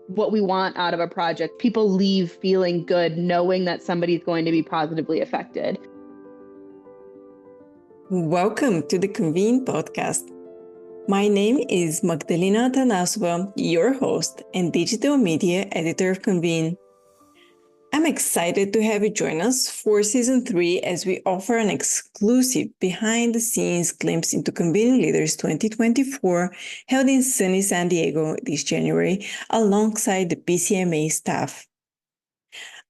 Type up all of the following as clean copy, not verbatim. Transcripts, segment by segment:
what we want out of a project. People leave feeling good, knowing that somebody's going to be positively affected. Welcome to the Convene podcast. My name is Magdalina Atanassova, your host and digital media editor of Convene. I'm excited to have you join us for Season 3 as we offer an exclusive behind-the-scenes glimpse into Convening Leaders 2024 held in sunny San Diego this January alongside the PCMA staff.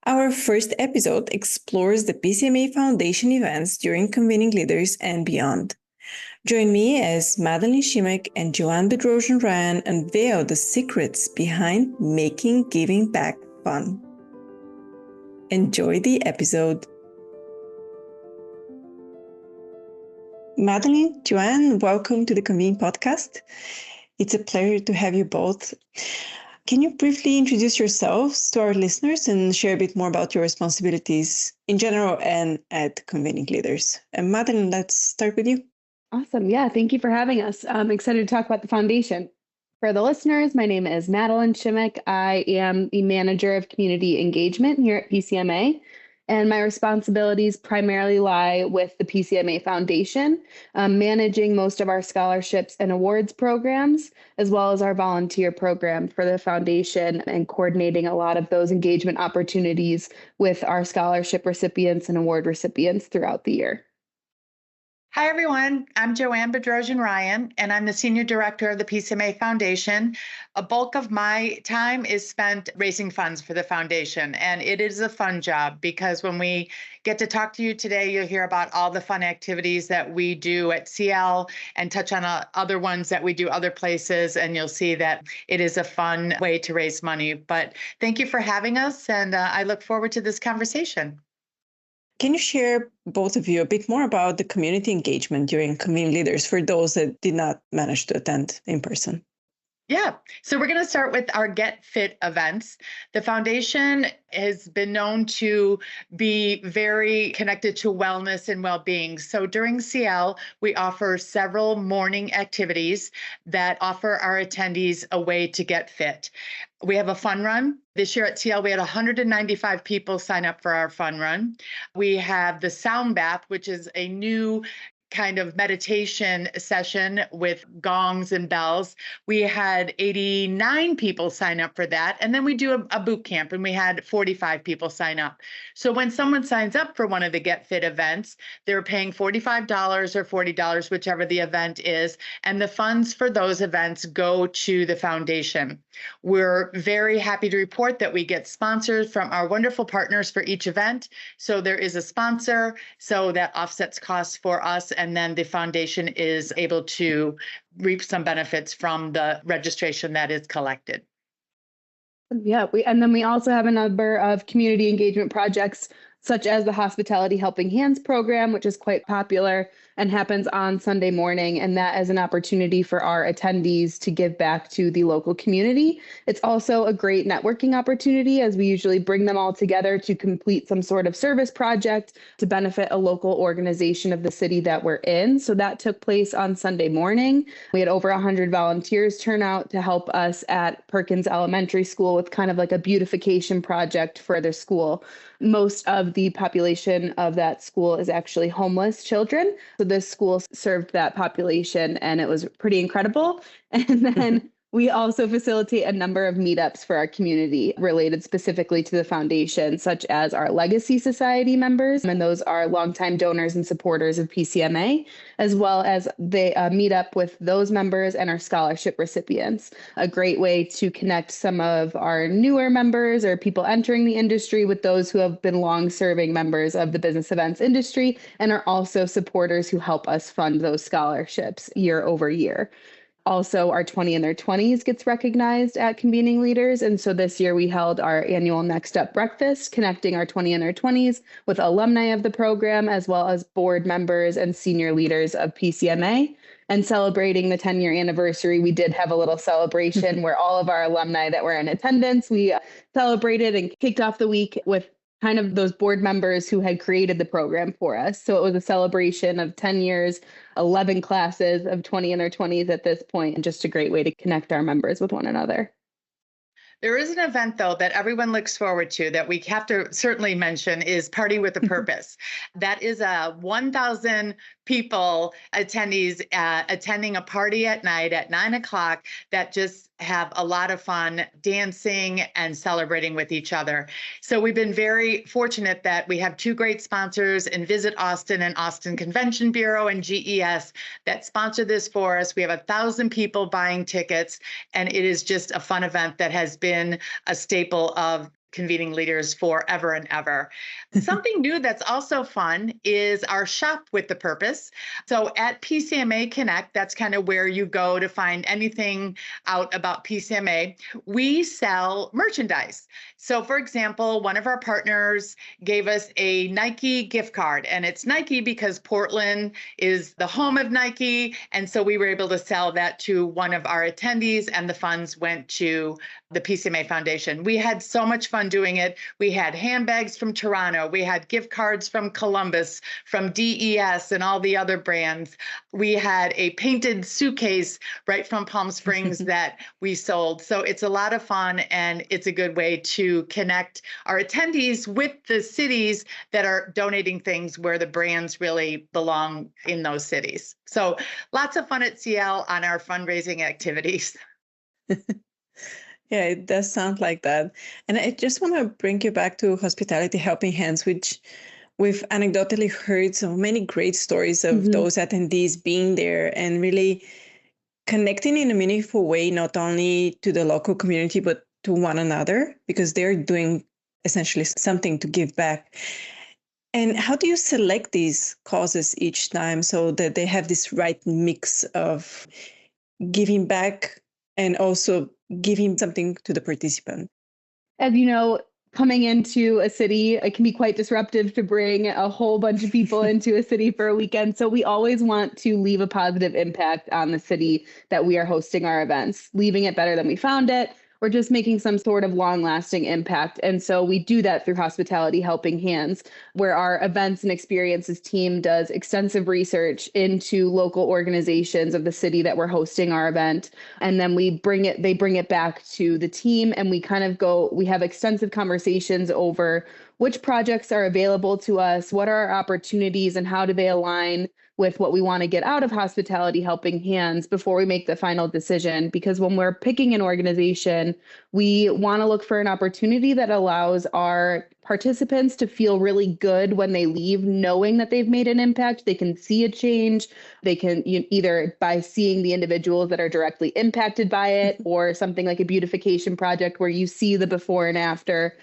Our first episode explores the PCMA Foundation events during Convening Leaders and beyond. Join me as Madeline Schimeck and JoAnn Bedrosian Ryan unveil the secrets behind making giving back fun. Enjoy the episode. Madeline, JoAnn, welcome to the Convene podcast. It's a pleasure to have you both. Can you briefly introduce yourselves to our listeners and share a bit more about your responsibilities in general and at Convening Leaders? And Madeline, let's start with you. Awesome. Yeah, thank you for having us. I'm excited to talk about the foundation. For the listeners, my name is Madeline Schimeck. I am the manager of community engagement here at PCMA, and my responsibilities primarily lie with the PCMA Foundation, managing most of our scholarships and awards programs, as well as our volunteer program for the foundation and coordinating a lot of those engagement opportunities with our scholarship recipients and award recipients throughout the year. Hi, everyone. I'm JoAnn Bedrosian Ryan, and I'm the Senior Director of the PCMA Foundation. A bulk of my time is spent raising funds for the foundation, and it is a fun job because when we get to talk to you today, you'll hear about all the fun activities that we do at CL and touch on other ones that we do other places, and you'll see that it is a fun way to raise money. But thank you for having us, and I look forward to this conversation. Can you share, both of you, a bit more about the community engagement during Convening Leaders for those that did not manage to attend in person? Yeah, so we're going to start with our Get Fit events. The foundation has been known to be very connected to wellness and well-being. So during CL, we offer several morning activities that offer our attendees a way to get fit. We have a fun run. This year at CL, we had 195 people sign up for our fun run. We have the sound bath, which is a new kind of meditation session with gongs and bells. We had 89 people sign up for that. And then we do a boot camp, and we had 45 people sign up. So when someone signs up for one of the Get Fit events, they're paying $45 or $40, whichever the event is. And the funds for those events go to the foundation. We're very happy to report that we get sponsors from our wonderful partners for each event. So there is a sponsor, so that offsets costs for us. And then the foundation is able to reap some benefits from the registration that is collected. Yeah, and then we also have a number of community engagement projects, such as the Hospitality Helping Hands program, which is quite popular and happens on Sunday morning. And that is an opportunity for our attendees to give back to the local community. It's also a great networking opportunity, as we usually bring them all together to complete some sort of service project to benefit a local organization of the city that we're in. So that took place on Sunday morning. We had over 100 volunteers turn out to help us at Perkins Elementary School with kind of like a beautification project for their school. Most of the population of that school is actually homeless children. So this school served that population, and it was pretty incredible. And then we also facilitate a number of meetups for our community related specifically to the foundation, such as our Legacy Society members, and those are longtime donors and supporters of PCMA, as well as they meet up with those members and our scholarship recipients. A great way to connect some of our newer members or people entering the industry with those who have been long-serving members of the business events industry and are also supporters who help us fund those scholarships year over year. Also, our 20 in their 20s gets recognized at Convening Leaders. And so this year we held our annual Next Up breakfast, connecting our 20 in their 20s with alumni of the program, as well as board members and senior leaders of PCMA. And celebrating the 10-year anniversary, we did have a little celebration where all of our alumni that were in attendance, we celebrated and kicked off the week with kind of those board members who had created the program for us. So it was a celebration of 10 years, 11 classes of 20 in their 20s at this point, and just a great way to connect our members with one another. There is an event, though, that everyone looks forward to that we have to certainly mention is Party with a Purpose. That is a 1,000 people attendees attending a party at night at 9 o'clock that just have a lot of fun dancing and celebrating with each other. So we've been very fortunate that we have two great sponsors in Visit Austin and Austin Convention Bureau and GES that sponsor this for us. We have 1,000 people buying tickets, and it is just a fun event that has been a staple of Convening Leaders forever and ever. Something new that's also fun is our Shop with the Purpose. So at PCMA Connect, that's kind of where you go to find anything out about PCMA. We sell merchandise. So for example, one of our partners gave us a Nike gift card, and it's Nike because Portland is the home of Nike. And so we were able to sell that to one of our attendees, and the funds went to the PCMA Foundation. We had so much fun doing it. We had handbags from Toronto. We had gift cards from Columbus, from DES and all the other brands. We had a painted suitcase right from Palm Springs that we sold. So it's a lot of fun, and it's a good way to connect our attendees with the cities that are donating things where the brands really belong in those cities. So lots of fun at CL on our fundraising activities. Yeah, it does sound like that. And I just want to bring you back to Hospitality Helping Hands, which we've anecdotally heard so many great stories of those attendees being there and really connecting in a meaningful way, not only to the local community, but to one another, because they're doing essentially something to give back. And how do you select these causes each time so that they have this right mix of giving back and also giving something to the participant? As you know, coming into a city, it can be quite disruptive to bring a whole bunch of people into a city for a weekend. So we always want to leave a positive impact on the city that we are hosting our events, leaving it better than we found it, or just making some sort of long-lasting impact. And so we do that through Hospitality Helping Hands, where our events and experiences team does extensive research into local organizations of the city that we're hosting our event. And then they bring it back to the team, and we have extensive conversations over which projects are available to us, what are our opportunities, and how do they align with what we want to get out of Hospitality Helping Hands before we make the final decision. Because when we're picking an organization, we want to look for an opportunity that allows our participants to feel really good when they leave, knowing that they've made an impact. They can see a change. They can either by seeing the individuals that are directly impacted by it, or something like a beautification project where you see the before and after.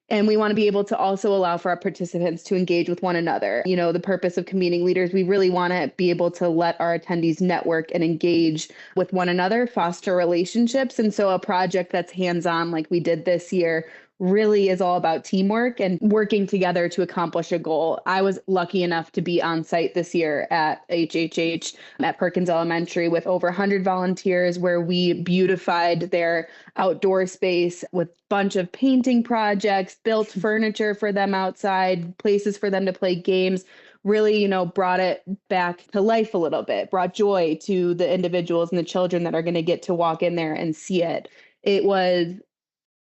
And we want to be able to also allow for our participants to engage with one another. You know, the purpose of Convening Leaders, we really want to be able to let our attendees network and engage with one another, foster relationships. And so a project that's hands-on like we did this year really is all about teamwork and working together to accomplish a goal. I was lucky enough to be on site this year at HHH at Perkins Elementary with over 100 volunteers, where we beautified their outdoor space with a bunch of painting projects, built furniture for them outside, places for them to play games. Really, brought it back to life a little bit, brought joy to the individuals and the children that are going to get to walk in there and see it. It was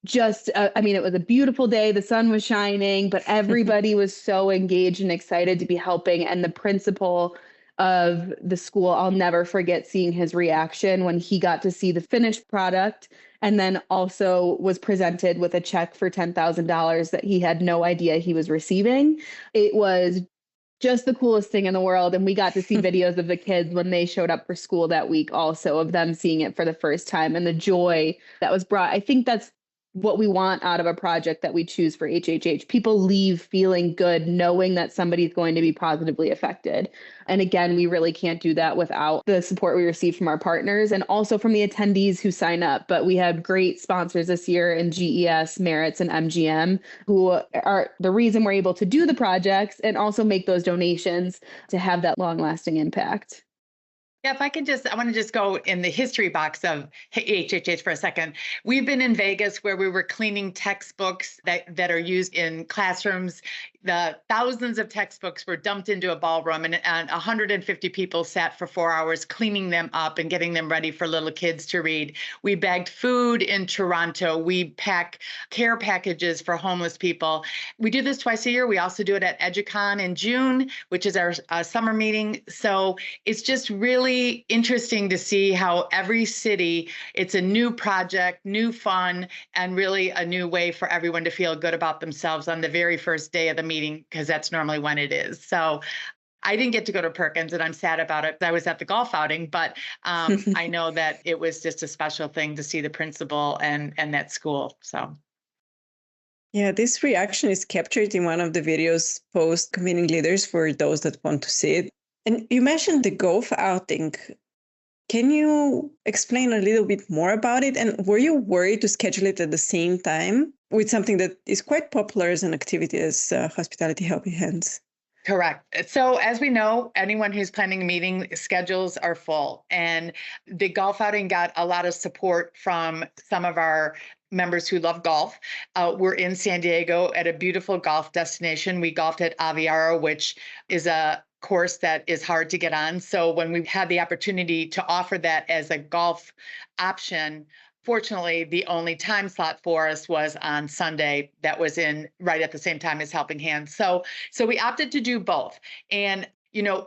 it was a beautiful day. The sun was shining, but everybody was so engaged and excited to be helping. And the principal of the school, I'll never forget seeing his reaction when he got to see the finished product, and then also was presented with a check for $10,000 that he had no idea he was receiving. It was just the coolest thing in the world. And we got to see videos of the kids when they showed up for school that week also, of them seeing it for the first time and the joy that was brought. I think that's what we want out of a project that we choose for HHH. People leave feeling good, knowing that somebody's going to be positively affected. And again, we really can't do that without the support we receive from our partners and also from the attendees who sign up. But we had great sponsors this year in GES, Maritz, and MGM, who are the reason we're able to do the projects and also make those donations to have that long-lasting impact. Yeah, I want to just go in the history box of HHH for a second. We've been in Vegas where we were cleaning textbooks that are used in classrooms the thousands of textbooks were dumped into a ballroom, and 150 people sat for 4 hours cleaning them up and getting them ready for little kids to read. We bagged food in Toronto. We pack care packages for homeless people. We do this twice a year. We also do it at EduCon in June, which is our summer meeting. So it's just really interesting to see how every city, it's a new project, new fun, and really a new way for everyone to feel good about themselves on the very first day of the meeting, because that's normally when it is. So I didn't get to go to Perkins, and I'm sad about it. I was at the golf outing, but I know that it was just a special thing to see the principal and that school. So. Yeah, this reaction is captured in one of the videos post Convening Leaders for those that want to see it. And you mentioned the golf outing. Can you explain a little bit more about it? And were you worried to schedule it at the same time with something that is quite popular as an activity as Hospitality Helping Hands? Correct. So as we know, anyone who's planning a meeting, schedules are full. And the golf outing got a lot of support from some of our members who love golf. We're in San Diego at a beautiful golf destination. We golfed at Aviara, which is a course that is hard to get on. So when we had the opportunity to offer that as a golf option, fortunately, the only time slot for us was on Sunday. That was in right at the same time as Helping Hands. So we opted to do both. And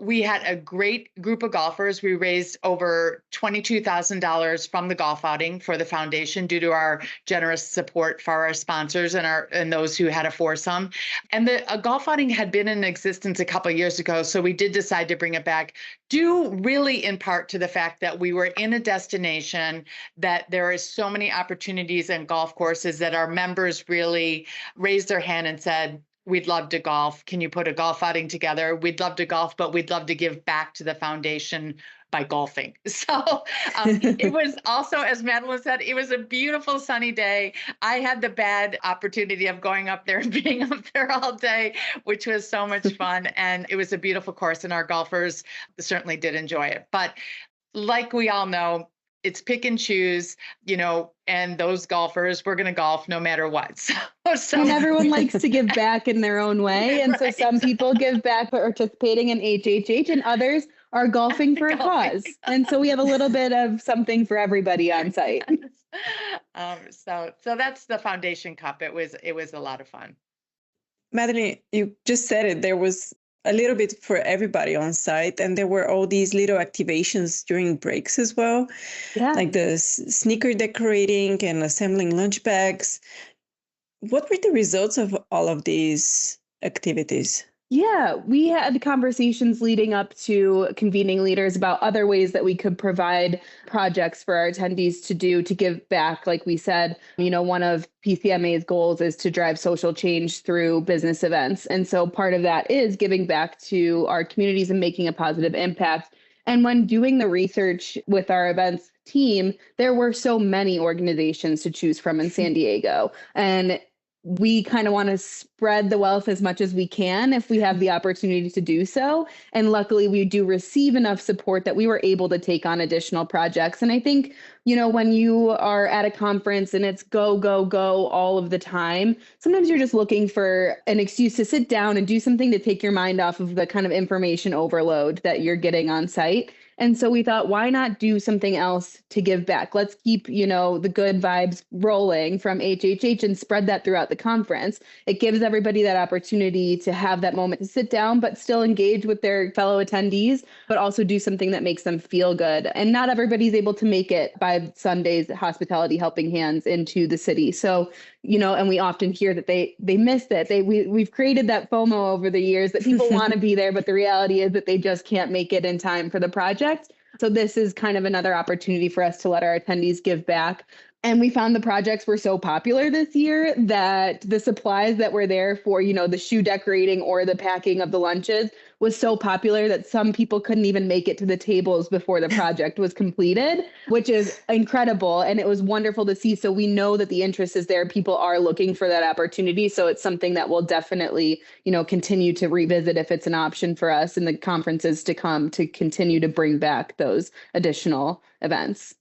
we had a great group of golfers. We raised over $22,000 from the golf outing for the foundation due to our generous support for our sponsors and those who had a foursome. And a golf outing had been in existence a couple of years ago, so we did decide to bring it back, due really in part to the fact that we were in a destination that there is so many opportunities and golf courses that our members really raised their hand and said, we'd love to golf. Can you put a golf outing together? We'd love to golf, but we'd love to give back to the foundation by golfing. So it was also, as Madeline said, it was a beautiful sunny day. I had the bad opportunity of going up there and being up there all day, which was so much fun. And it was a beautiful course, and our golfers certainly did enjoy it. But like we all know, it's pick and choose, and those golfers, we're going to golf no matter what. So and everyone likes to give back in their own way. And Right. so some people give back by participating in HHH, and others are golfing for a cause. And so we have a little bit of something for everybody on site. So that's the Foundation Cup. It was a lot of fun. Madeline, you just said it. There was a little bit for everybody on site, and there were all these little activations during breaks as well, like the sneaker decorating and assembling lunch bags. What were the results of all of these activities? Yeah, we had conversations leading up to Convening Leaders about other ways that we could provide projects for our attendees to do to give back. Like we said, one of PCMA's goals is to drive social change through business events. And so part of that is giving back to our communities and making a positive impact. And when doing the research with our events team, there were so many organizations to choose from in San Diego. And we kind of want to spread the wealth as much as we can if we have the opportunity to do so. And luckily, we do receive enough support that we were able to take on additional projects. And I think, when you are at a conference and it's go, go, go all of the time, sometimes you're just looking for an excuse to sit down and do something to take your mind off of the kind of information overload that you're getting on site. And so we thought, why not do something else to give back? Let's keep, the good vibes rolling from HHH and spread that throughout the conference. It gives everybody that opportunity to have that moment to sit down, but still engage with their fellow attendees, but also do something that makes them feel good. And not everybody's able to make it by Sunday's Hospitality Helping Hands into the city. So, and we often hear that they missed it. We've created that FOMO over the years that people want to be there, but the reality is that they just can't make it in time for the project. So this is kind of another opportunity for us to let our attendees give back. And we found the projects were so popular this year that the supplies that were there for, the shoe decorating or the packing of the lunches was so popular that some people couldn't even make it to the tables before the project was completed, which is incredible. And it was wonderful to see. So we know that the interest is there. People are looking for that opportunity. So it's something that we'll definitely, continue to revisit if it's an option for us in the conferences to come to continue to bring back those additional events.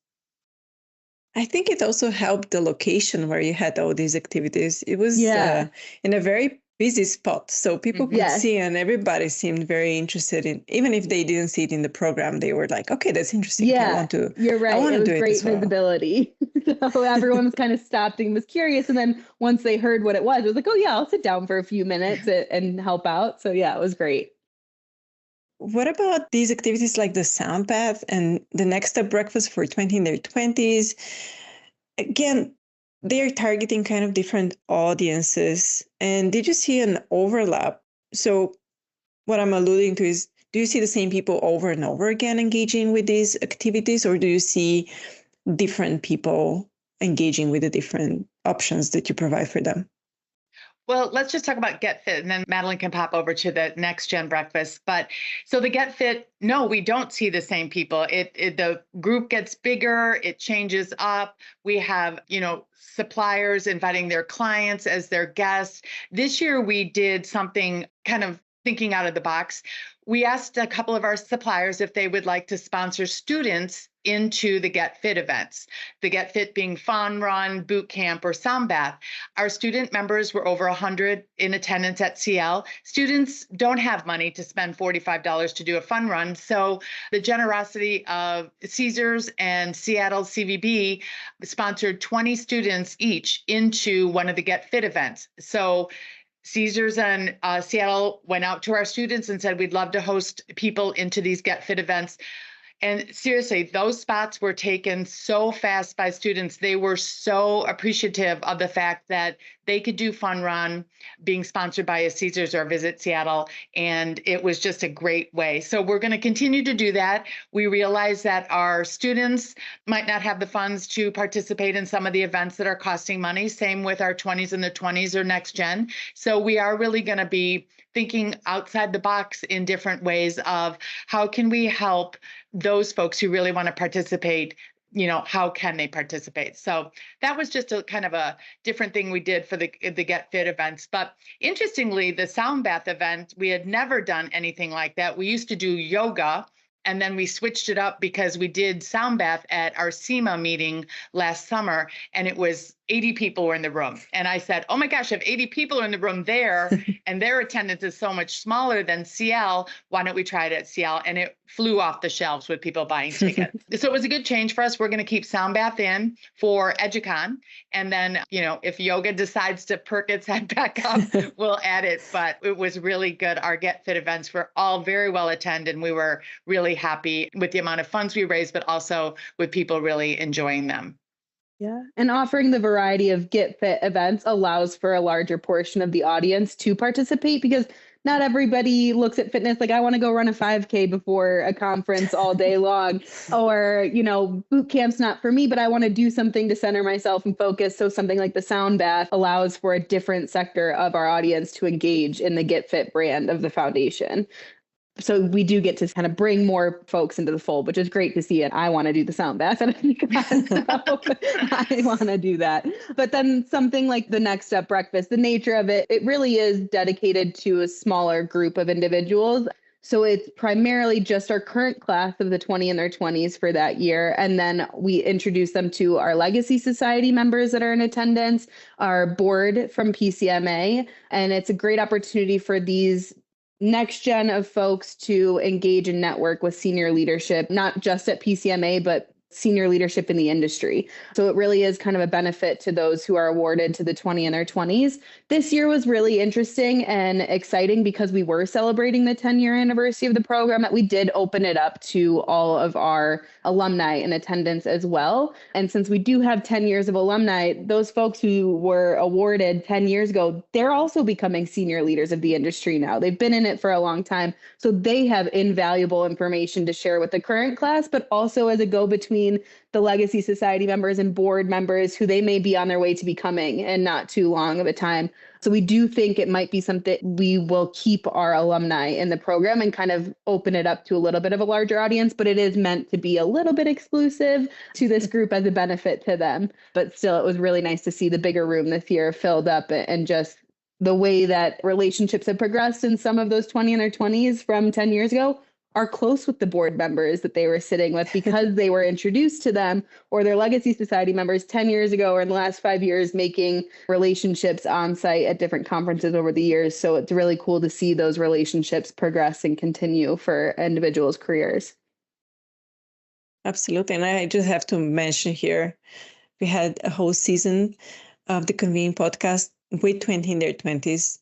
I think it also helped the location where you had all these activities. It was in a very busy spot so people could Yes. see, and everybody seemed very interested in, even if they didn't see it in the program, they were like, okay, that's interesting. Yeah, you're right. I want It to was do it great as well. visibility. So everyone was kind of stopped and was curious. And then once they heard what it was like, oh yeah, I'll sit down for a few minutes and help out. So yeah, it was great. What about these activities like the sound bath and the next step breakfast for 20 in their 20s? Again, they're targeting kind of different audiences. And did you see an overlap? So what I'm alluding to is, do you see the same people over and over again engaging with these activities, or do you see different people engaging with the different options that you provide for them? Well, let's just talk about Get Fit, and then Madeline can pop over to the next gen breakfast. But so the Get Fit, no, we don't see the same people. The group gets bigger, it changes up. We have, suppliers inviting their clients as their guests. This year we did something kind of thinking out of the box. We asked a couple of our suppliers if they would like to sponsor students into the Get Fit events, the Get Fit being fun run, boot camp, or sound bath. Our student members were over 100 in attendance at CL. Students don't have money to spend $45 to do a fun run. So the generosity of Caesars and Seattle CVB sponsored 20 students each into one of the Get Fit events. So Caesars and Seattle went out to our students and said, we'd love to host people into these Get Fit events. And seriously, those spots were taken so fast by students. They were so appreciative of the fact that they could do Fun Run being sponsored by a Caesars or Visit Seattle. And it was just a great way. So we're going to continue to do that. We realize that our students might not have the funds to participate in some of the events that are costing money. Same with our 20s and the 20s or next gen. So we are really going to be thinking outside the box in different ways of how can we help those folks who really want to participate, how can they participate? So that was just a kind of a different thing we did for the Get Fit events. But interestingly, the sound bath event, we had never done anything like that. We used to do yoga, and then we switched it up because we did sound bath at our SEMA meeting last summer, and it was 80 people were in the room. And I said, oh my gosh, if 80 people are in the room there and their attendance is so much smaller than CL, why don't we try it at CL? And it flew off the shelves with people buying tickets. So it was a good change for us. We're going to keep sound bath in for EduCon. And then, if yoga decides to perk its head back up, we'll add it. But it was really good. Our Get Fit events were all very well attended. And we were really happy with the amount of funds we raised, but also with people really enjoying them. Yeah. And offering the variety of Get Fit events allows for a larger portion of the audience to participate, because not everybody looks at fitness like, I want to go run a 5K before a conference all day long, or, boot camp's not for me, but I want to do something to center myself and focus. So something like the sound bath allows for a different sector of our audience to engage in the Get Fit brand of the foundation. So we do get to kind of bring more folks into the fold, which is great to see. And I want to do the sound bath at EduCon, so I want to do that. But then something like the Next Step Breakfast, the nature of it, it really is dedicated to a smaller group of individuals. So it's primarily just our current class of the 20 in their 20s for that year. And then we introduce them to our Legacy Society members that are in attendance, our board from PCMA. And it's a great opportunity for these next gen of folks to engage and network with senior leadership, not just at PCMA, but senior leadership in the industry. So it really is kind of a benefit to those who are awarded to the 20 in their 20s. This year was really interesting and exciting because we were celebrating the 10-year anniversary of the program, that we did open it up to all of our alumni in attendance as well. And since we do have 10 years of alumni, those folks who were awarded 10 years ago, they're also becoming senior leaders of the industry now. They've been in it for a long time. So they have invaluable information to share with the current class, but also as a go-between the Legacy Society members and board members who they may be on their way to becoming in not too long of a time. So we do think it might be something we will keep our alumni in the program and kind of open it up to a little bit of a larger audience, but it is meant to be a little bit exclusive to this group as a benefit to them. But still, it was really nice to see the bigger room this year filled up, and just the way that relationships have progressed in some of those 20 in their 20s from 10 years ago are close with the board members that they were sitting with because they were introduced to them or their Legacy Society members 10 years ago or in the last 5 years, making relationships on site at different conferences over the years. So it's really cool to see those relationships progress and continue for individuals' careers. Absolutely. And I just have to mention here, we had a whole season of the Convene podcast with 20 in their 20s,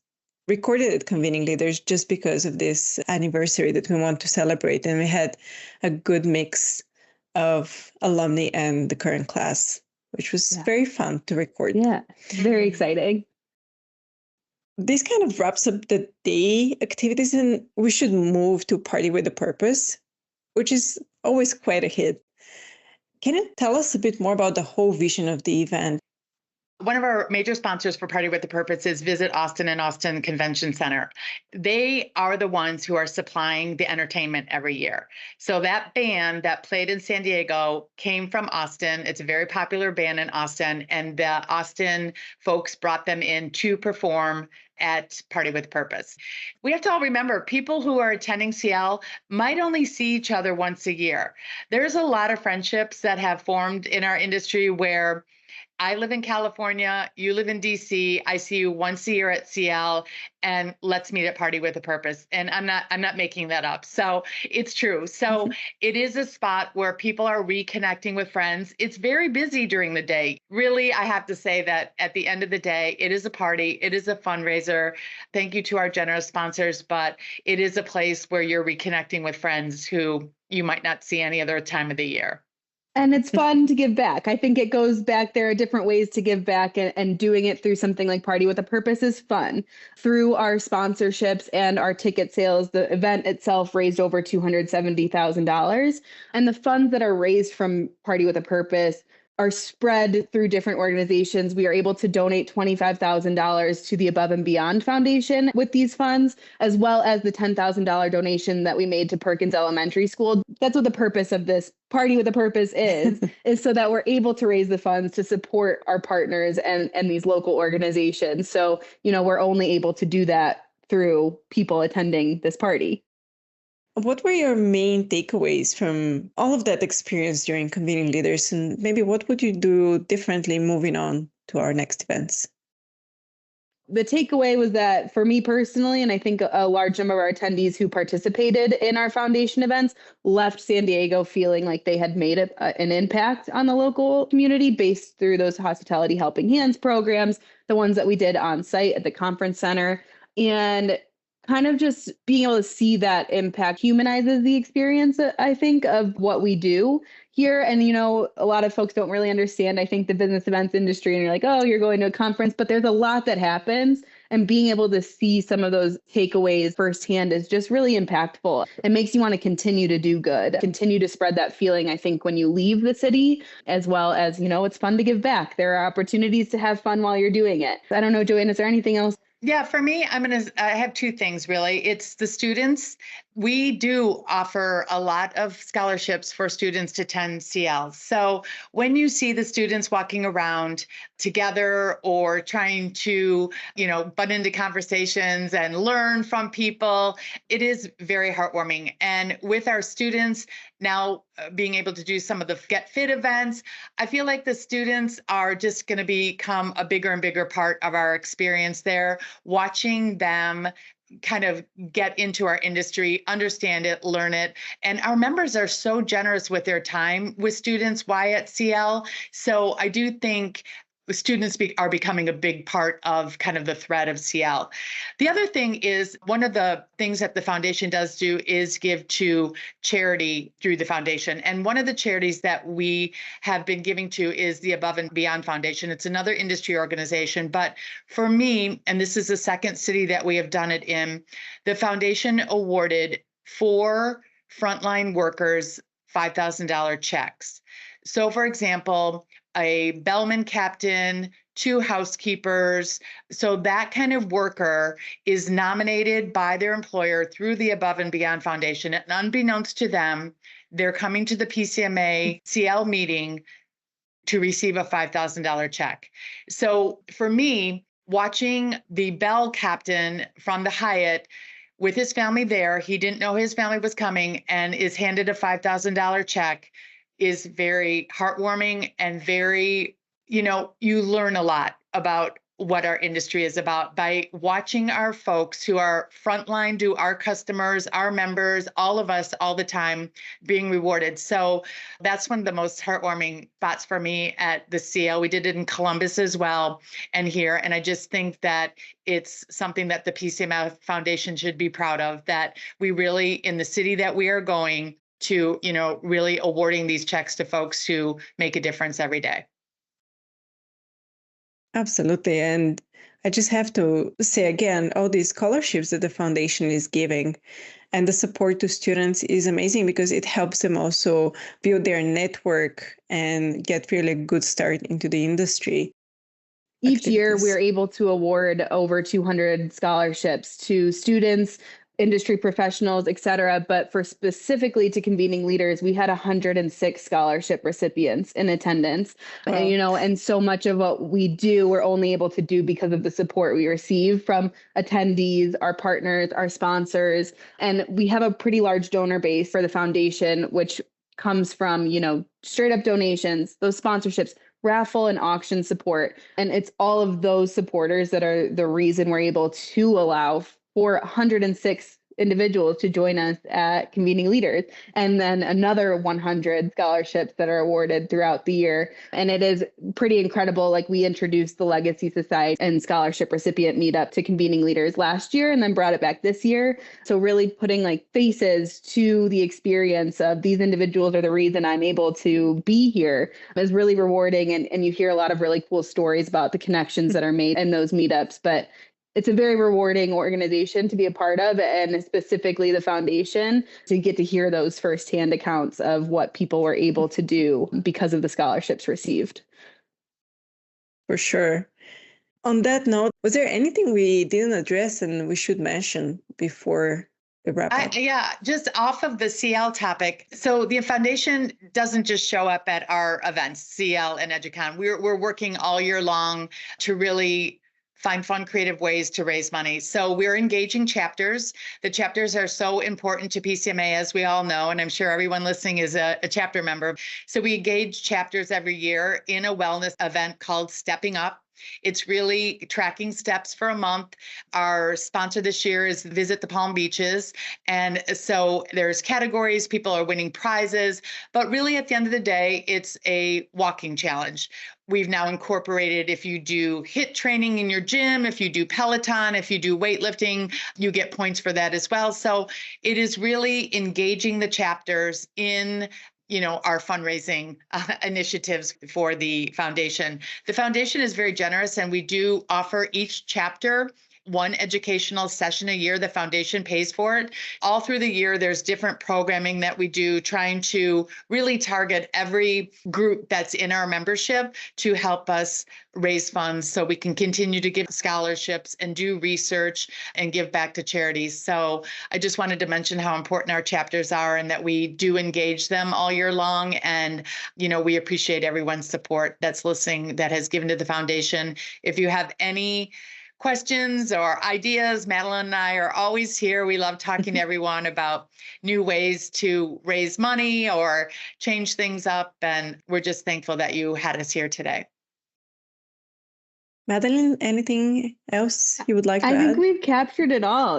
recorded at Convening Leaders just because of this anniversary that we want to celebrate. And we had a good mix of alumni and the current class, which was very fun to record. Yeah, very exciting. This kind of wraps up the day activities, and we should move to Party with a Purpose, which is always quite a hit. Can you tell us a bit more about the whole vision of the event? One of our major sponsors for Party with a Purpose is Visit Austin and Austin Convention Center. They are the ones who are supplying the entertainment every year. So that band that played in San Diego came from Austin. It's a very popular band in Austin, and the Austin folks brought them in to perform at Party with Purpose. We have to all remember, people who are attending CL might only see each other once a year. There's a lot of friendships that have formed in our industry where I live in California, you live in DC, I see you once a year at CL, and let's meet at Party with a Purpose. And I'm not making that up. So it's true. So it is a spot where people are reconnecting with friends. It's very busy during the day. Really, I have to say that at the end of the day, it is a party, it is a fundraiser. Thank you to our generous sponsors, but it is a place where you're reconnecting with friends who you might not see any other time of the year. And it's fun to give back. I think it goes back. There are different ways to give back, and doing it through something like Party with a Purpose is fun. Through our sponsorships and our ticket sales, the event itself raised over $270,000. And the funds that are raised from Party with a Purpose are spread through different organizations. We are able to donate $25,000 to the Above and Beyond Foundation with these funds, as well as the $10,000 donation that we made to Perkins Elementary School. That's what the purpose of this Party with a Purpose is so that we're able to raise the funds to support our partners and these local organizations. So, we're only able to do that through people attending this party. What were your main takeaways from all of that experience during Convening Leaders? And maybe what would you do differently moving on to our next events? The takeaway was that for me personally, and I think a large number of our attendees who participated in our foundation events left San Diego feeling like they had made an impact on the local community based through those Hospitality Helping Hands programs, the ones that we did on site at the conference center. And kind of just being able to see that impact humanizes the experience, I think, of what we do here. And, a lot of folks don't really understand, I think, the business events industry, and you're like, oh, you're going to a conference, but there's a lot that happens. And being able to see some of those takeaways firsthand is just really impactful. It makes you want to continue to do good, continue to spread that feeling, I think, when you leave the city, as well as, it's fun to give back. There are opportunities to have fun while you're doing it. I don't know, JoAnn, is there anything else? Yeah, for me, I have two things really. It's the students. We do offer a lot of scholarships for students to attend CL. So when you see the students walking around together or trying to, butt into conversations and learn from people, it is very heartwarming. And with our students now being able to do some of the Get Fit events, I feel like the students are just going to become a bigger and bigger part of our experience there, watching them kind of get into our industry, understand it, learn it. And our members are so generous with their time with students. Why at CL? So I do think students are becoming a big part of kind of the thread of CL. The other thing is, one of the things that the foundation does do is give to charity through the foundation. And one of the charities that we have been giving to is the Above and Beyond Foundation. It's another industry organization. But for me, and this is the second city that we have done it in, the foundation awarded 4 frontline workers $5,000 checks. So for example, a bellman captain, 2 housekeepers. So that kind of worker is nominated by their employer through the Above and Beyond Foundation. And unbeknownst to them, they're coming to the PCMA CL meeting to receive a $5,000 check. So for me, watching the bell captain from the Hyatt with his family there. He didn't know his family was coming and is handed a $5,000 check is very heartwarming and very, you learn a lot about what our industry is about by watching our folks who are frontline, do our customers, our members, all of us all the time being rewarded. So that's one of the most heartwarming spots for me at the CL. We did it in Columbus as well and here. And I just think that it's something that the PCMA Foundation should be proud of, that we really, in the city that we are going to, really awarding these checks to folks who make a difference every day. Absolutely. And I just have to say again, all these scholarships that the foundation is giving and the support to students is amazing because it helps them also build their network and get really good start into the industry. Each year, we're able to award over 200 scholarships to students, industry professionals, et cetera. But for specifically to Convening Leaders, we had 106 scholarship recipients in attendance. Wow. And so much of what we do, we're only able to do because of the support we receive from attendees, our partners, our sponsors. And we have a pretty large donor base for the foundation, which comes from, straight up donations, those sponsorships, raffle and auction support. And it's all of those supporters that are the reason we're able to allow for 106 individuals to join us at Convening Leaders, and then another 100 scholarships that are awarded throughout the year. And it is pretty incredible. Like, we introduced the Legacy Society and scholarship recipient meetup to Convening Leaders last year and then brought it back this year. So really putting faces to the experience of these individuals are the reason I'm able to be here is really rewarding. And you hear a lot of really cool stories about the connections that are made in those meetups. But it's a very rewarding organization to be a part of, and specifically the foundation, to get to hear those firsthand accounts of what people were able to do because of the scholarships received. For sure. On that note, was there anything we didn't address and we should mention before the wrap up? Just off of the CL topic. So the foundation doesn't just show up at our events, CL and EduCon. We're working all year long to really find fun, creative ways to raise money. So we're engaging chapters. The chapters are so important to PCMA, as we all know, and I'm sure everyone listening is a chapter member. So we engage chapters every year in a wellness event called Stepping Up. It's really tracking steps for a month. Our sponsor this year is Visit the Palm Beaches. And so there's categories, people are winning prizes, but really at the end of the day, it's a walking challenge. We've now incorporated, if you do HIIT training in your gym, if you do Peloton, if you do weightlifting, you get points for that as well. So it is really engaging the chapters in our fundraising initiatives for the foundation. The foundation is very generous, and we do offer each chapter one educational session a year. The foundation pays for it. All through the year, there's different programming that we do, trying to really target every group that's in our membership to help us raise funds so we can continue to give scholarships and do research and give back to charities. So I just wanted to mention how important our chapters are and that we do engage them all year long. And, we appreciate everyone's support that's listening, that has given to the foundation. If you have any questions or ideas, Madeline and I are always here. We love talking to everyone about new ways to raise money or change things up. And we're just thankful that you had us here today. Madeline, anything else you would like to add? I think we've captured it all.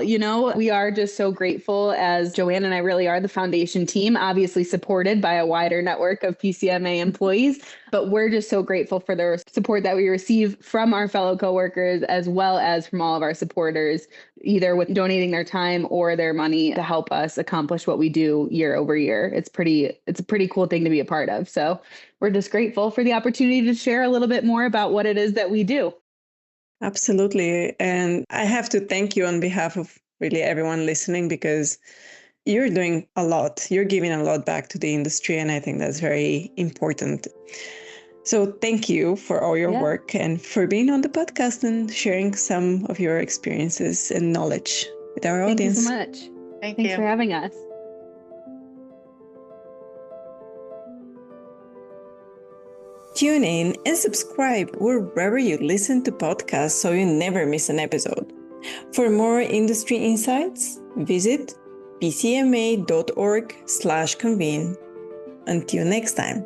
We are just so grateful, as JoAnn and I really are, the foundation team, obviously supported by a wider network of PCMA employees, but we're just so grateful for the support that we receive from our fellow coworkers, as well as from all of our supporters, either with donating their time or their money to help us accomplish what we do year over year. It's a pretty cool thing to be a part of. So we're just grateful for the opportunity to share a little bit more about what it is that we do. Absolutely. And I have to thank you on behalf of really everyone listening, because you're doing a lot. You're giving a lot back to the industry, and I think that's very important. So thank you for all your work and for being on the podcast and sharing some of your experiences and knowledge with our audience. Thank you so much. Thanks for having us. Tune in and subscribe wherever you listen to podcasts so you never miss an episode. For more industry insights, visit pcma.org/convene. Until next time.